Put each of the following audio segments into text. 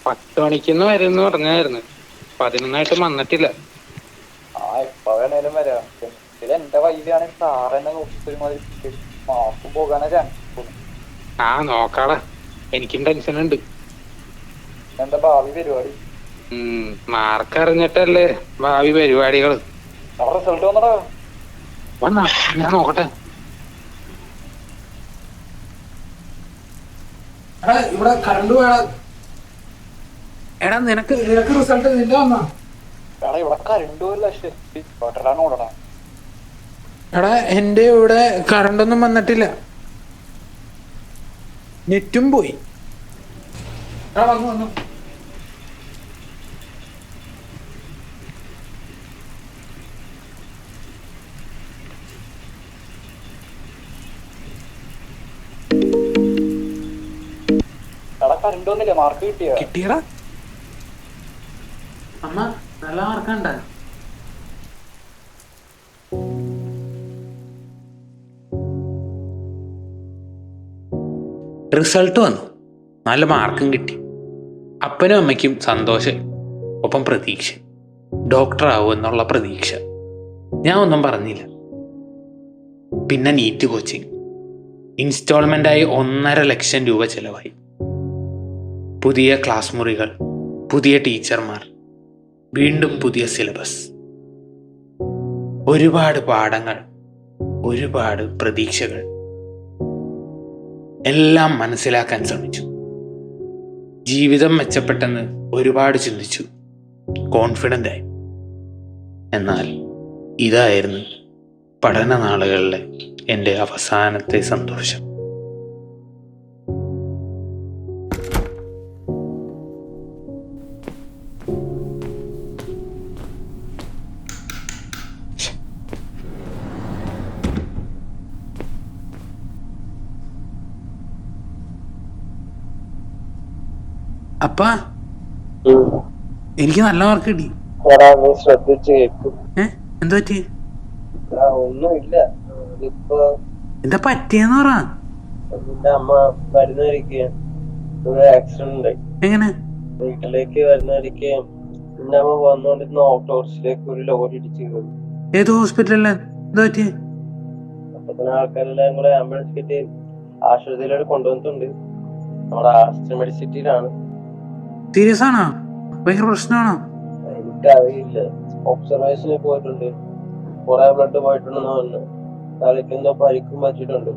10 മണിക്കെന്ന് വരുമെന്ന് പറഞ്ഞായിരുന്നു. 11 വന്നിട്ടില്ല. എപ്പ വേണേലും വരാം. എന്റെ വൈദ്യാണെങ്കിൽ സാറെന്നെ നോക്കിമാതിരി മാസം പോകാനാ ചാൻസ്. നോക്കാടാ, എനിക്കും ടെൻഷൻ ഉണ്ട്. എന്താ ഭാവി പരിപാടി? മാർക്ക് അറിഞ്ഞിട്ടല്ലേ ഭാവി പരിപാടികള്. റിസൾട്ട് വന്നടാ. ഞാൻ നോക്കട്ടെ. ഇവിടെ കറണ്ട് പോയാ. എടാ നിനക്ക് റിസൾട്ട് നിന്റെ വന്നാ? എടാ ഇവിടെ കറണ്ട് പോയല്ല. ഓട്ടടാണ് ഓടണം. എടാ എന്റെ ഇവിടെ കറണ്ടൊന്നും വന്നിട്ടില്ല, നെറ്റും പോയി. വന്നു എടാ കറണ്ട് വന്നില്ലേ? മാർക്ക് കിട്ടിയടാ. അമ്മ നല്ല മാർക്കുണ്ട. റിസൾട്ട് വന്നു, നല്ല മാർക്കും കിട്ടി. അപ്പനും അമ്മയ്ക്കും സന്തോഷം, ഒപ്പം പ്രതീക്ഷ. ഡോക്ടർ ആവും എന്നുള്ള പ്രതീക്ഷ. ഞാൻ ഒന്നും പറഞ്ഞില്ല. പിന്നെ നീറ്റ് കോച്ചിങ് ഇൻസ്റ്റാൾമെൻ്റായി 1.5 ലക്ഷം രൂപ ചിലവായി. പുതിയ ക്ലാസ് മുറികൾ, പുതിയ ടീച്ചർമാർ, വീണ്ടും പുതിയ സിലബസ്, ഒരുപാട് പാഠങ്ങൾ, ഒരുപാട് പ്രതീക്ഷകൾ. എല്ലാം മനസ്സിലാക്കാൻ ശ്രമിച്ചു. ജീവിതം മെച്ചപ്പെട്ടെന്ന് ഒരുപാട് ചിന്തിച്ചു, കോൺഫിഡൻ്റ് ആയി. എന്നാൽ ഇതായിരുന്നു പഠന നാളുകളിലെ എൻ്റെ അവസാനത്തെ സന്തോഷം. അപ്പാ, എനിക്ക് നല്ല മാർക്ക് കിട്ടി. ശ്രദ്ധിച്ച് കേൾക്കും. എന്താ പറ്റി? ഒന്നുമില്ല. എന്താ പറ്റിയെന്ന് പറ. നിന്റെ അമ്മ മരുന്ന് കഴിക്കുക, ആക്സിഡന്റ് ഉണ്ടായി. എങ്ങനെ? വീട്ടിലേക്ക് വരുന്നവരിക്ക് നിന്റെ അമ്മ വന്നോണ്ടിരുന്ന ഓട്ടോറിക്ഷയിലേക്ക് ഒരു ലോറി ഇടിച്ചു. ഏത് ഹോസ്പിറ്റലില്? എന്താ പറ്റി? അപ്പൊ തന്നെ ആൾക്കാരെല്ലാം കൂടെ ആംബുലൻസ് കിട്ടി ആശുപത്രിയിലോട്ട് കൊണ്ടുവന്നിട്ടുണ്ട്. നമ്മുടെ ആസ്റ്റർ മെഡിസിറ്റിയിലാണ്. സീരിയസ് ആണോ? ഭയങ്കര പ്രശ്നമാണോ? എനിക്കറിയില്ല. ഒബ്സർവേഷനിൽ പോയിട്ടുണ്ട്, കുറെ ബ്ലഡ് പോയിട്ടുണ്ടെന്ന് പറഞ്ഞു. തലയ്ക്ക് എന്തോ പരിക്കും പറ്റിയിട്ടുണ്ട്.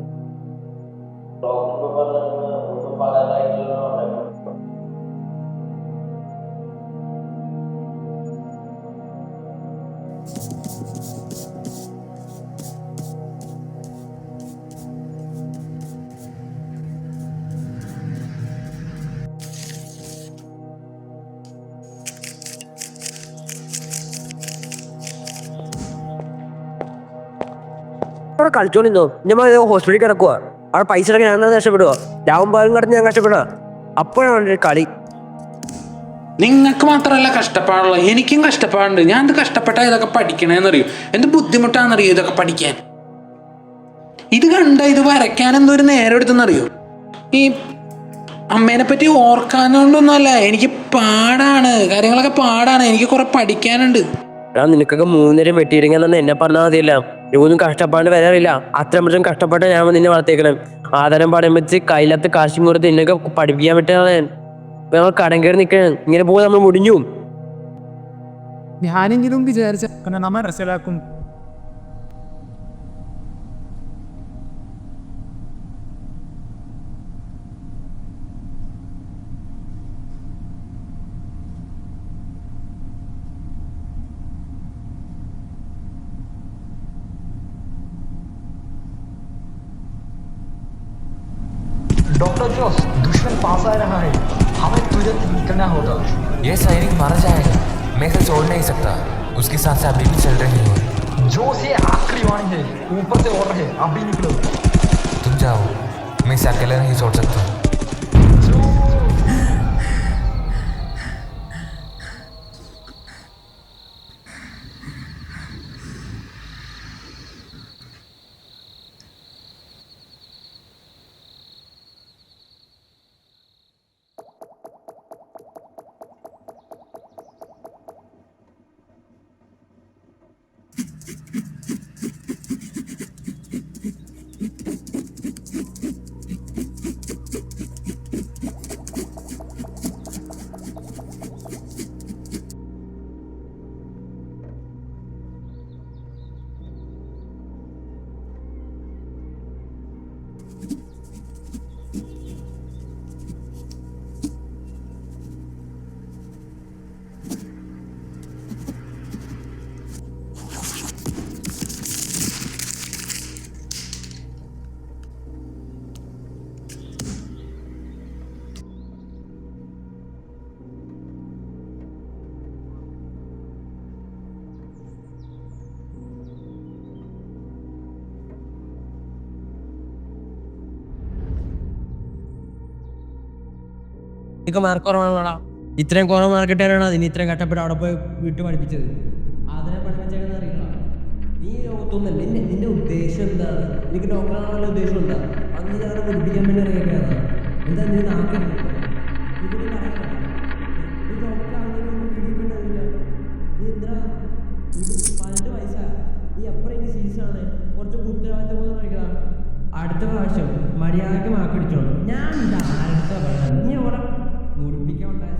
അവിടെ കളിച്ചോണ്ടിരുന്നോ? ഞാൻ ഹോസ്പിറ്റലിൽ കിടക്കുക. അവിടെ പൈസ ഇടയ്ക്ക് ഞാൻ നഷ്ടപ്പെടുക. രാവും പാലും കടന്ന് ഞാൻ കഷ്ടപ്പെടുക. അപ്പോഴാണ് കളി. നിങ്ങൾക്ക് മാത്രമല്ല കഷ്ടപ്പാടുള്ള, എനിക്കും കഷ്ടപ്പാടുണ്ട്. ഞാൻ എന്ത് കഷ്ടപ്പെട്ടാ ഇതൊക്കെ പഠിക്കണേന്നറിയോ? എന്ത് ബുദ്ധിമുട്ടാണെന്നറിയോ ഇതൊക്കെ പഠിക്കാൻ? ഇത് കണ്ട ഇത് വരയ്ക്കാൻ എന്തോ ഒരു നേരം എടുത്തെന്നറിയോ? ഈ അമ്മേനെ പറ്റി ഓർക്കാനോണ്ടൊന്നുമല്ല, എനിക്ക് പാടാണ്, കാര്യങ്ങളൊക്കെ പാടാണ്. എനിക്ക് കുറെ പഠിക്കാനുണ്ട്. നിനക്കൊക്കെ 3 നേരം വെട്ടിയിരിക്കാൻ തന്നെ എന്നെ പറഞ്ഞാൽ മതിയല്ല. ഒന്നും കഷ്ടപ്പാട് വരാറില്ല. അത്രമറ്റും കഷ്ടപ്പെട്ട് ഞാൻ നിന്നെ വളർത്തേക്കണം. ആധാരം പടം വെച്ച് കയ്യിലത്ത് കാശും കൊടുത്ത് നിന്നൊക്കെ പഠിപ്പിക്കാൻ പറ്റാതെ ഞങ്ങൾ കടം കയറി നിൽക്കണം. ഇങ്ങനെ പോയി നമ്മൾ മുടിഞ്ഞു. ഞാനെങ്കിലും വിചാരിച്ച നമ്മ മനസ്സിലാക്കും. डॉक्टर जोस, दुश्मन पास आ रहा है, हमें तुरंत निकलना होगा। ये सैनिक मारा जाएगा, मैं इसे छोड़ नहीं सकता। उसके साथ से अभी भी चल रही हो। जोश ये आखिरी वाणी है, ऊपर से और है, अभी निकलो। तुम जाओ, मैं इसे अकेले नहीं छोड़ सकता। നിനക്ക് മാർക്ക് കുറവാണോടാ? ഇത്രയും കുറവ് മാർക്ക് ഇട്ടാണ് അതിന് ഇത്രയും കഷ്ടപ്പെട്ട് അവിടെ പോയി വിട്ട് പഠിപ്പിച്ചത്. അതിനെ പഠിപ്പിച്ചേക്കെന്ന് അറിയില്ല. നീ ഒത്തുന്നല്ലേ നിന്റെ ഉദ്ദേശം എന്താണ്? എനിക്ക് ഡോക്ടറാണുള്ള ഉദ്ദേശം എന്താ? അങ്ങനെ അവരെ പഠിപ്പിക്കാൻ വേണ്ടി അറിയിക്കാതാണ്. എന്താ നീ നാക്കുന്നത്? ഇതിന് പറയാം നീ ഡോക്ടറാണെന്ന് പിടിക്കേണ്ടതില്ല. നീ എന്താ 18 വയസ്സാണ്. നീ എപ്പോഴും ഇനി സീസണാണ്. കുറച്ച് കുറ്റവാളിത്തം പോലെ കഴിക്കണം. അടുത്ത പ്രാവശ്യം മര്യാദക്ക് മാർക്ക് അടിച്ചോളൂ. ഞാൻ നീ അവിടെ മുടിപ്പിക്കാൻ ഉണ്ടായ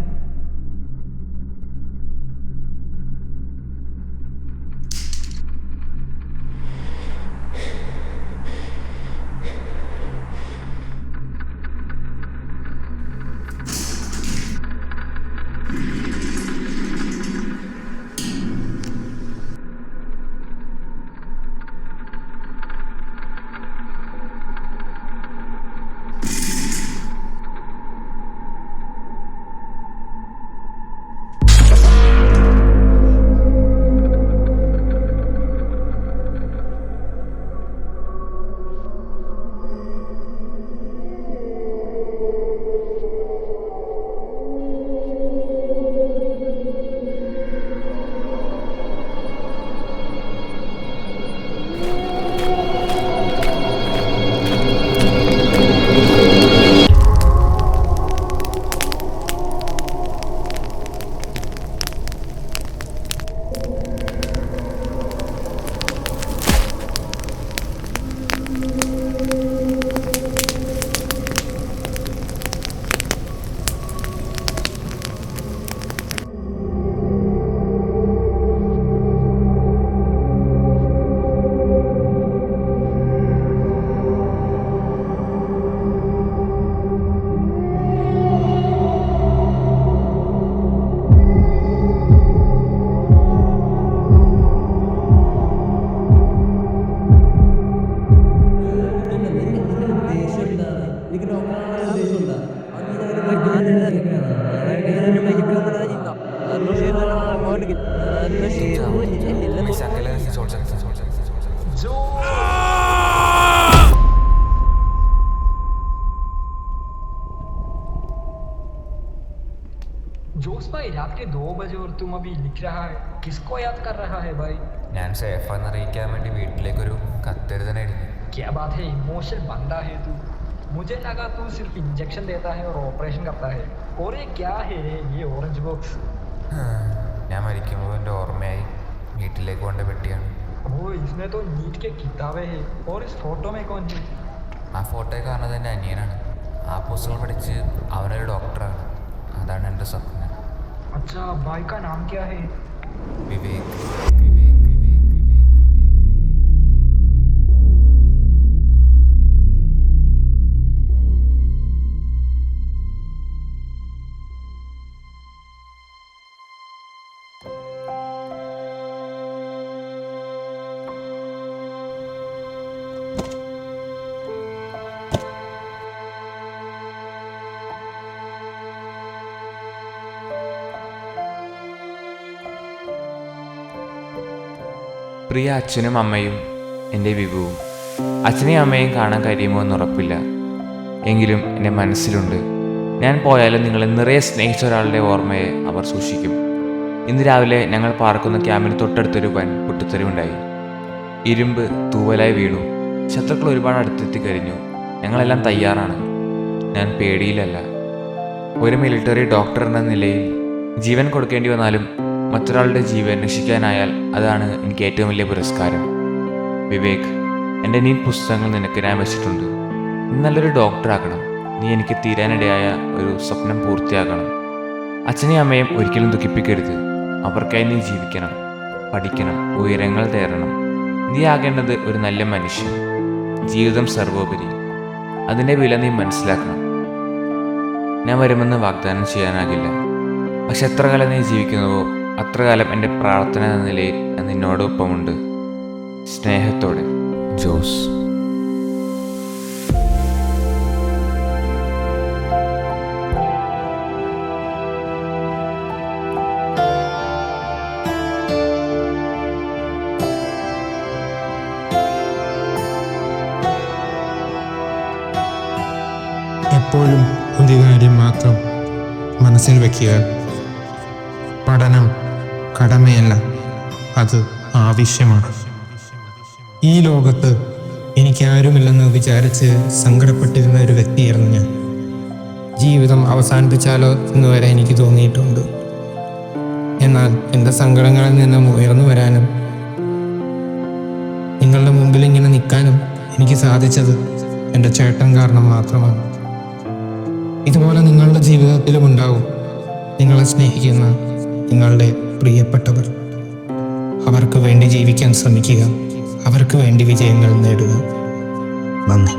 मैं अकेले नहीं छोड़ सकता। जोश भाई रात के 2 बजे और तुम अभी लिख रहा है, किसको याद कर रहा है भाई? ഞാൻ സേഫ് എന്നറിയിക്കാൻ വേണ്ടി വീട്ടിലേക്കൊരു കത്തെഴുതണായിരുന്നു. क्या बात है, इमोशनल बंदा है तू। मुझे लगा तू सिर्फ इंजेक्शन देता है और ऑपरेशन करता है। और ये क्या है रे, ये ऑरेंज बॉक्स? ഞാൻ മരിക്കുമ്പോൾ എൻ്റെ ഓർമ്മയായി വീട്ടിലേക്ക് കൊണ്ട് പെട്ടിയാണ്. वो इसमें तो नीट के किताबें हैं। और इस फोटो में कौन है? ആ ഫോട്ടോയിൽ കാണുന്നത് എൻ്റെ അനിയനാണ്. ആ പുസ്തകം പഠിച്ച് അവനൊരു ഡോക്ടറാണ്. അതാണ് എൻ്റെ സ്വപ്നം. अच्छा, भाई का नाम क्या है? വിവേക്. പ്രിയ അച്ഛനും അമ്മയും എൻ്റെ വിഭുവും. അച്ഛനെയും അമ്മയും കാണാൻ കഴിയുമോ എന്നുറപ്പില്ല. എങ്കിലും എൻ്റെ മനസ്സിലുണ്ട്. ഞാൻ പോയാലും നിങ്ങളെ നിറയെ സ്നേഹിച്ച ഒരാളുടെ ഓർമ്മയെ അവർ സൂക്ഷിക്കും. ഇന്ന് രാവിലെ ഞങ്ങൾ പാർക്കുന്ന ക്യാമ്പിന് തൊട്ടടുത്തൊരു വൻ പൊട്ടിത്തെറിവുണ്ടായി. ഇരുമ്പ് തൂവലായി വീണു. ശത്രുക്കൾ ഒരുപാട് അടുത്തെത്തി കഴിഞ്ഞു. ഞങ്ങളെല്ലാം തയ്യാറാണ്. ഞാൻ പേടിയിലല്ല. ഒരു മിലിറ്ററി ഡോക്ടർ എന്ന നിലയിൽ ജീവൻ കൊടുക്കേണ്ടി വന്നാലും മറ്റൊരാളുടെ ജീവൻ രക്ഷിക്കാനായാൽ അതാണ് എനിക്ക് ഏറ്റവും വലിയ പുരസ്കാരം. വിവേക്, എൻ്റെ നീ പുസ്തകങ്ങൾ നിനക്ക് ഞാൻ വെച്ചിട്ടുണ്ട്. നല്ലൊരു ഡോക്ടറാകണം. നീ എനിക്ക് തീരാനിടയായ ഒരു സ്വപ്നം പൂർത്തിയാക്കണം. അച്ഛനെയും അമ്മയും ഒരിക്കലും ദുഃഖിപ്പിക്കരുത്. അവർക്കായി നീ ജീവിക്കണം, പഠിക്കണം, ഉയരങ്ങൾ തേടണം. നീ ആകേണ്ടത് ഒരു നല്ല മനുഷ്യൻ. ജീവിതം സർവോപരി. അതിൻ്റെ വില നീ മനസ്സിലാക്കണം. ഞാൻ വരുമെന്ന് വാഗ്ദാനം ചെയ്യാനാകില്ല, പക്ഷെ എത്ര കാലം നീ ജീവിക്കുന്നുവോ അത്ര കാലം എൻ്റെ പ്രാർത്ഥന എന്ന നിലയിൽ ഞാൻ നിന്നോടൊപ്പമുണ്ട്. സ്നേഹത്തോടെ, ജോസ്. എപ്പോഴും ഒരു കാര്യം മാത്രം മനസ്സിൽ വയ്ക്കുക. പഠനം കടമയല്ല, അത് ആവശ്യമാണ്. ഈ ലോകത്ത് എനിക്കാരുമില്ലെന്ന് വിചാരിച്ച് സങ്കടപ്പെട്ടിരുന്ന ഒരു വ്യക്തിയായിരുന്നു ഞാൻ. ജീവിതം അവസാനിപ്പിച്ചാലോ എന്ന് വരെ എനിക്ക് തോന്നിയിട്ടുണ്ട്. എന്നാൽ എൻ്റെ സങ്കടങ്ങളിൽ നിന്നും ഉയർന്നു വരാനും നിങ്ങളുടെ മുമ്പിൽ ഇങ്ങനെ നിൽക്കാനും എനിക്ക് സാധിച്ചത് എൻ്റെ ചേട്ടൻ കാരണം മാത്രമാണ്. ഇതുപോലെ നിങ്ങളുടെ ജീവിതത്തിലും ഉണ്ടാവും നിങ്ങളെ സ്നേഹിക്കുന്ന നിങ്ങളുടെ പ്രിയപ്പെട്ടവർ. അവർക്ക് വേണ്ടി ജീവിക്കാൻ ശ്രമിക്കുക, അവർക്ക് വേണ്ടി വിജയങ്ങൾ നേടുക. നന്ദി.